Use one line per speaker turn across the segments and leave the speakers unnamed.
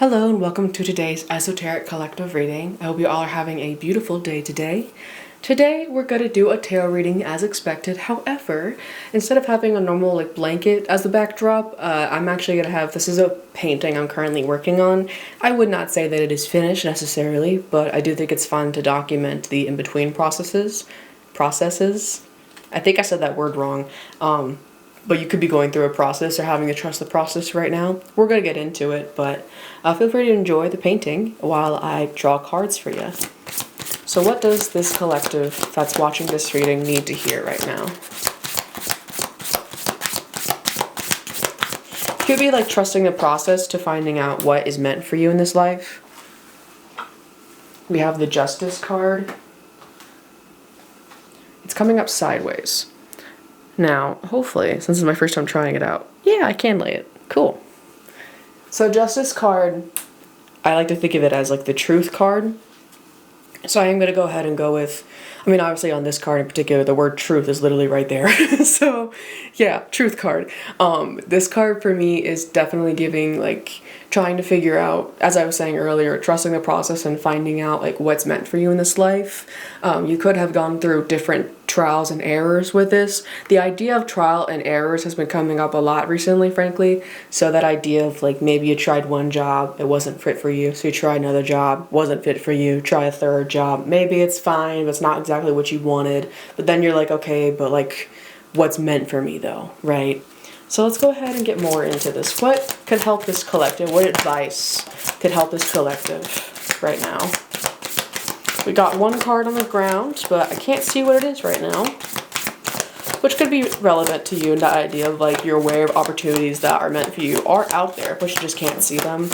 Hello and welcome to today's Esoteric Collective reading. I hope you all are having a beautiful day today. Today we're going to do a tarot reading as expected. However, instead of having a normal blanket as the backdrop, I'm actually going to have, this is a painting I'm currently working on. I would not say that it is finished necessarily, but I do think it's fun to document the in-between processes. I think I said that word wrong. But you could be going through a process or having to trust the process right now. We're going to get into it, but feel free to enjoy the painting while I draw cards for you. So what does this collective that's watching this reading need to hear right now? It could be like trusting the process to finding out what is meant for you in this life. We have the Justice card. It's coming up sideways. Now, hopefully, since this is my first time trying it out, yeah, I can lay it. Cool. So Justice card, I like to think of it as like the Truth card. So I am going to go ahead and go with, obviously on this card in particular, the word truth is literally right there. So yeah, Truth card. This card for me is definitely giving trying to figure out, as I was saying earlier, trusting the process and finding out what's meant for you in this life. You could have gone through different trials and errors with this. The idea of trial and errors has been coming up a lot recently, frankly. So that idea of maybe you tried one job, it wasn't fit for you, so you try another job, wasn't fit for you, try a third job, maybe it's fine, but it's not exactly what you wanted, but then you're like, okay, but what's meant for me though, right? So let's go ahead and get more into this. What could help this collective? What advice could help this collective right now? We got one card on the ground, but I can't see what it is right now. Which could be relevant to you, and that idea of you're aware of opportunities that are meant for you are out there, but you just can't see them.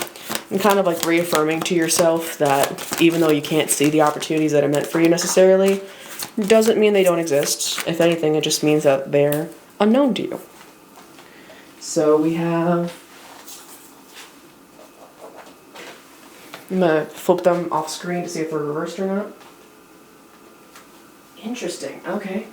And kind of reaffirming to yourself that even though you can't see the opportunities that are meant for you necessarily, doesn't mean they don't exist. If anything, it just means that they're unknown to you. So we have, I'm going to flip them off screen to see if they're reversed or not. Interesting, okay.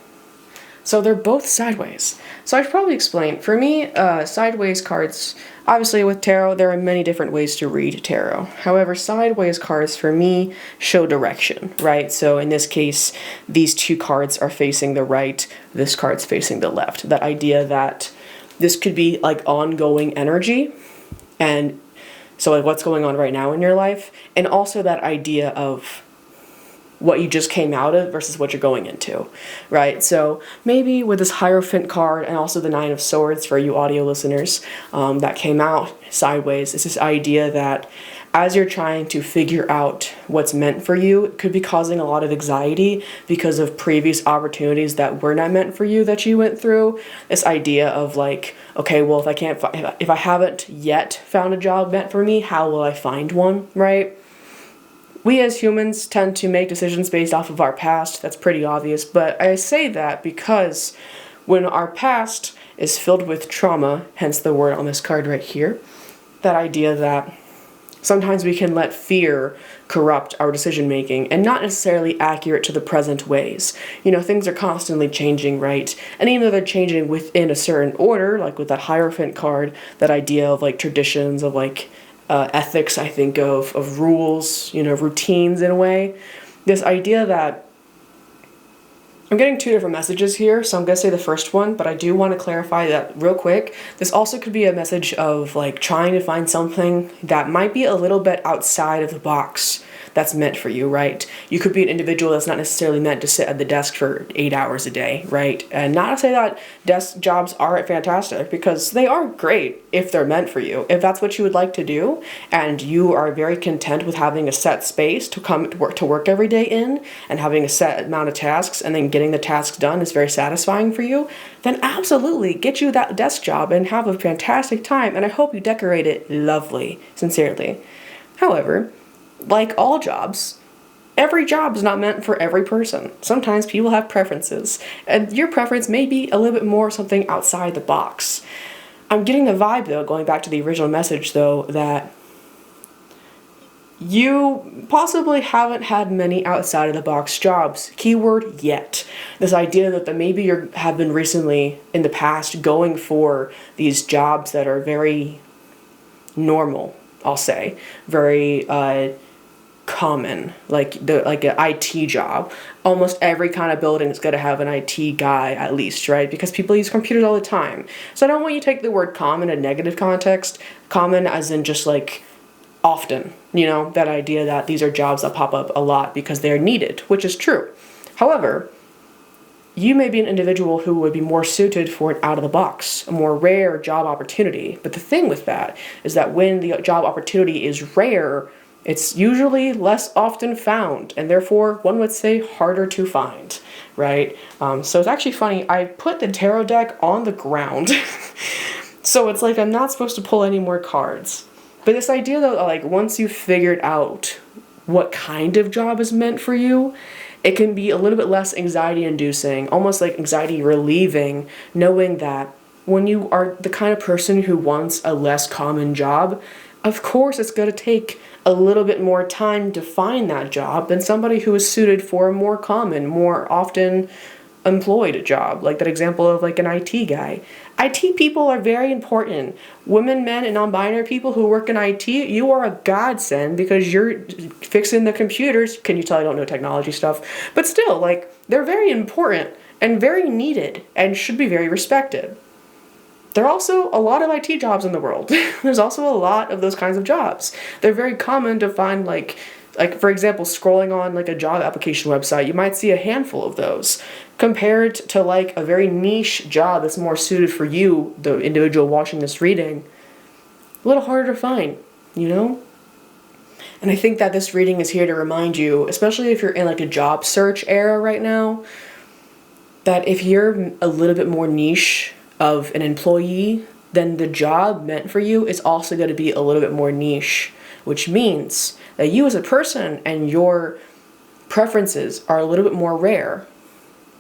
So they're both sideways. So I should probably explain. For me, sideways cards, obviously with tarot, there are many different ways to read tarot. However, sideways cards for me show direction, right? So in this case, these two cards are facing the right, this card's facing the left. That idea that this could be ongoing energy, and so what's going on right now in your life, and also that idea of what you just came out of versus what you're going into, right? So maybe with this Hierophant card and also the Nine of Swords for you audio listeners that came out sideways, it's this idea that as you're trying to figure out what's meant for you, it could be causing a lot of anxiety because of previous opportunities that were not meant for you that you went through. This idea of okay, well, if I haven't yet found a job meant for me, how will I find one, right? We as humans tend to make decisions based off of our past. That's pretty obvious, but I say that because when our past is filled with trauma, hence the word on this card right here, that idea that sometimes we can let fear corrupt our decision making and not necessarily accurate to the present ways. Things are constantly changing, right? And even though they're changing within a certain order, like with that Hierophant card, that idea of traditions of ethics, I think of rules, routines in a way. This idea that I'm getting two different messages here, so I'm going to say the first one, but I do want to clarify that real quick. This also could be a message of trying to find something that might be a little bit outside of the box that's meant for you, right? You could be an individual that's not necessarily meant to sit at the desk for 8 hours a day, right? And not to say that desk jobs aren't fantastic, because they are great if they're meant for you. If that's what you would like to do, and you are very content with having a set space to come to work every day in, and having a set amount of tasks, and then getting the tasks done is very satisfying for you, then absolutely get you that desk job and have a fantastic time, and I hope you decorate it lovely, sincerely. However, like all jobs, every job is not meant for every person. Sometimes people have preferences, and your preference may be a little bit more something outside the box. I'm getting the vibe, though, going back to the original message, though, that you possibly haven't had many outside of the box jobs. Keyword, yet. This idea that maybe you have been recently, in the past, going for these jobs that are very normal, I'll say. Very common, like an IT job. Almost every kind of building is going to have an IT guy at least, right? Because people use computers all the time. So I don't want you to take the word common in a negative context. Common as in just like often, you know, that idea that these are jobs that pop up a lot because they're needed, which is true. However, you may be an individual who would be more suited for an out-of-the-box, a more rare job opportunity. But the thing with that is that when the job opportunity is rare, it's usually less often found, and therefore, one would say, harder to find, right? So it's actually funny, I put the tarot deck on the ground, so it's like I'm not supposed to pull any more cards. But this idea that, like, once you've figured out what kind of job is meant for you, it can be a little bit less anxiety-inducing, almost like anxiety-relieving, knowing that when you are the kind of person who wants a less common job, of course it's going to take a little bit more time to find that job than somebody who is suited for a more common, more often employed job, like that example of like an IT guy. IT people are very important. Women, men, and non-binary people who work in IT, you are a godsend because you're fixing the computers. Can you tell I don't know technology stuff? But still, like, they're very important and very needed and should be very respected. There are also a lot of IT jobs in the world. There's also a lot of those kinds of jobs. They're very common to find, like for example, scrolling on like a job application website, you might see a handful of those compared to like a very niche job that's more suited for you, the individual watching this reading. A little harder to find, you know? And I think that this reading is here to remind you, especially if you're in like a job search era right now, that if you're a little bit more niche of an employee, then the job meant for you is also going to be a little bit more niche, which means that you as a person and your preferences are a little bit more rare,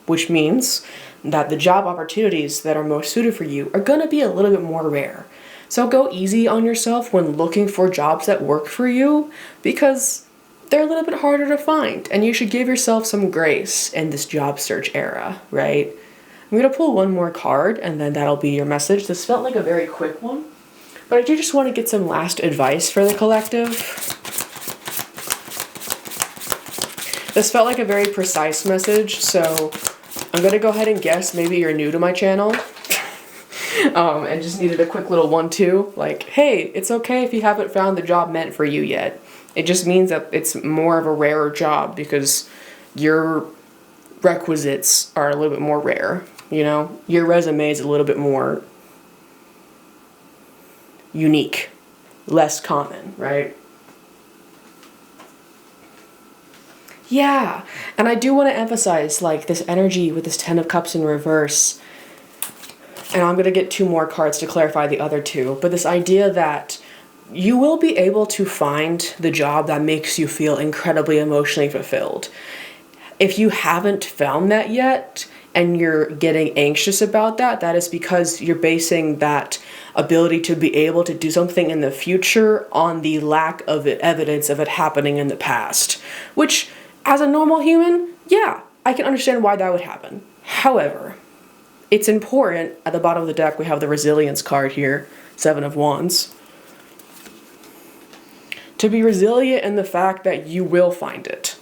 which means that the job opportunities that are most suited for you are going to be a little bit more rare. So go easy on yourself when looking for jobs that work for you, because they're a little bit harder to find, and you should give yourself some grace in this job search era, right? I'm going to pull one more card, and then that'll be your message. This felt like a very quick one, but I do just want to get some last advice for the collective. This felt like a very precise message, so I'm going to go ahead and guess maybe you're new to my channel and just needed a quick little 1-2. Like, hey, it's okay if you haven't found the job meant for you yet. It just means that it's more of a rarer job because your requisites are a little bit more rare, you know? Your resume is a little bit more unique, less common, right? Yeah, and I do want to emphasize, like, this energy with this Ten of Cups in reverse, and I'm going to get 2 more cards to clarify the other 2, but this idea that you will be able to find the job that makes you feel incredibly emotionally fulfilled. If you haven't found that yet, and you're getting anxious about that, that is because you're basing that ability to be able to do something in the future on the lack of evidence of it happening in the past, which, as a normal human, yeah, I can understand why that would happen. However, it's important, at the bottom of the deck we have the Resilience card here, 7 of Wands, to be resilient in the fact that you will find it.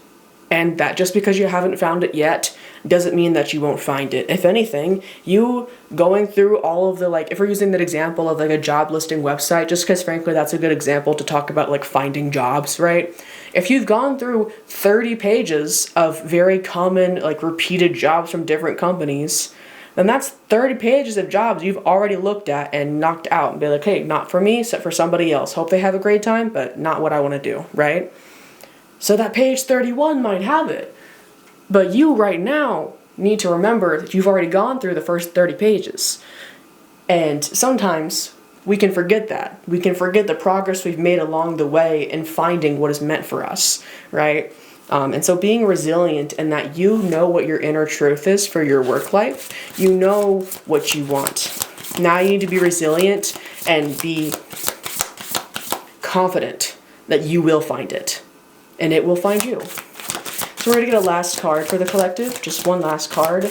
And that just because you haven't found it yet doesn't mean that you won't find it. If anything, you going through all of the, like, if we're using that example of like a job listing website, just because frankly that's a good example to talk about like finding jobs, right? If you've gone through 30 pages of very common, like, repeated jobs from different companies, then that's 30 pages of jobs you've already looked at and knocked out and be like, hey, not for me, except for somebody else. Hope they have a great time, but not what I want to do, right? So that page 31 might have it. But you right now need to remember that you've already gone through the first 30 pages. And sometimes we can forget that. We can forget the progress we've made along the way in finding what is meant for us, right? And so being resilient in that you know what your inner truth is for your work life. You know what you want. Now you need to be resilient and be confident that you will find it. And it will find you. So we're going to get a last card for the collective. Just one last card.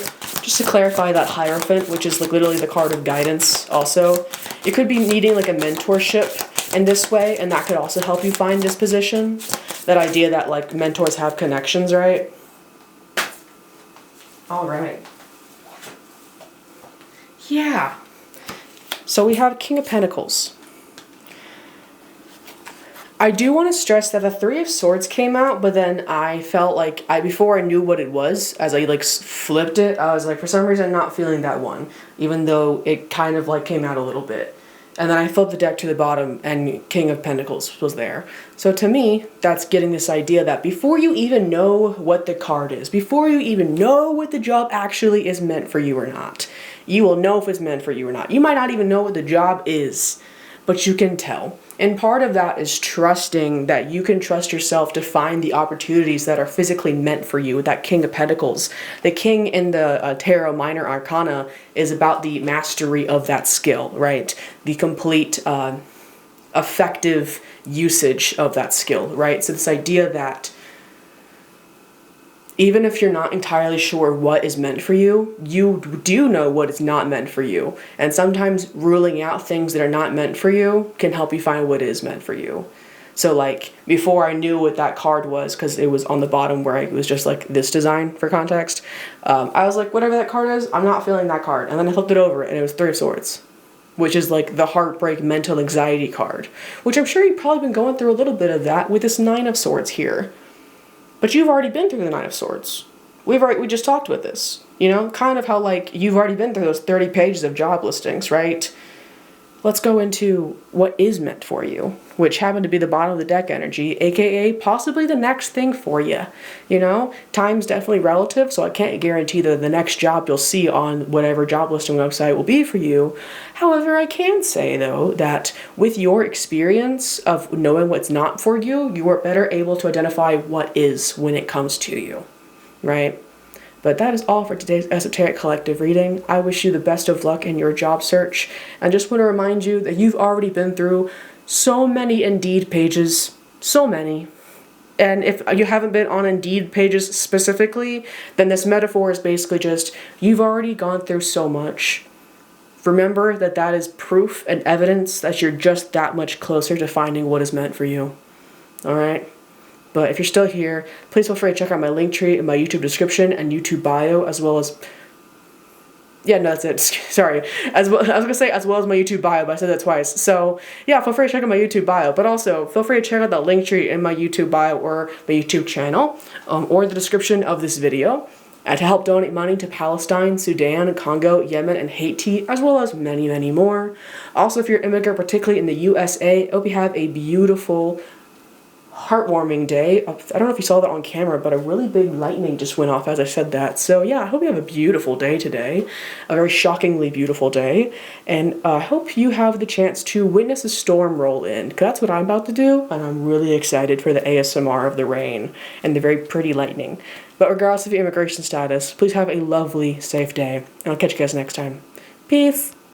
Just to clarify that Hierophant, which is like literally the card of guidance also. It could be needing like a mentorship in this way, and that could also help you find this position. That idea that like mentors have connections, right? All right. Yeah. So we have King of Pentacles. I do want to stress that the Three of Swords came out, but then I felt like before I knew what it was, as I like flipped it, I was like, for some reason not feeling that one, even though it kind of like came out a little bit. And then I flipped the deck to the bottom and King of Pentacles was there. So to me, that's getting this idea that before you even know what the card is, before you even know what the job actually is meant for you or not, you will know if it's meant for you or not. You might not even know what the job is, but you can tell. And part of that is trusting that you can trust yourself to find the opportunities that are physically meant for you. That King of Pentacles. The King in the Tarot Minor Arcana is about the mastery of that skill, right? The complete effective usage of that skill, right? So this idea that even if you're not entirely sure what is meant for you, you do know what is not meant for you. And sometimes ruling out things that are not meant for you can help you find what is meant for you. So like, before I knew what that card was, because it was on the bottom where it was just like this design for context, I was like, whatever that card is, I'm not feeling that card. And then I flipped it over and it was Three of Swords, which is like the heartbreak mental anxiety card, which I'm sure you've probably been going through a little bit of that with this Nine of Swords here. But you've already been through the Nine of Swords. We just talked with this. You know, kind of how like you've already been through those 30 pages of job listings, right? Let's go into what is meant for you, which happened to be the bottom of the deck energy, aka possibly the next thing for you. You know, time's definitely relative, so I can't guarantee that the next job you'll see on whatever job listing website will be for you. However, I can say though that with your experience of knowing what's not for you, you are better able to identify what is when it comes to you, right? But that is all for today's Esoteric Collective reading. I wish you the best of luck in your job search. And just want to remind you that you've already been through so many Indeed pages. So many. And if you haven't been on Indeed pages specifically, then this metaphor is basically just, you've already gone through so much. Remember that that is proof and evidence that you're just that much closer to finding what is meant for you. Alright? But if you're still here, please feel free to check out my link tree in my YouTube description and YouTube bio, as well as... Yeah, no, that's it. Sorry. I was going to say as well as my YouTube bio, but I said that twice. So, yeah, feel free to check out my YouTube bio. But also, feel free to check out that link tree in my YouTube bio or my YouTube channel, or the description of this video, to help donate money to Palestine, Sudan, Congo, Yemen, and Haiti, as well as many, many more. Also, if you're an immigrant, particularly in the USA, I hope you have a beautiful, heartwarming day. I don't know if you saw that on camera, but a really big lightning just went off as I said that. So yeah, I hope you have a beautiful day today, a very shockingly beautiful day, and I hope you have the chance to witness a storm roll in, because that's what I'm about to do, and I'm really excited for the ASMR of the rain and the very pretty lightning. But regardless of your immigration status, please have a lovely, safe day, and I'll catch you guys next time. Peace!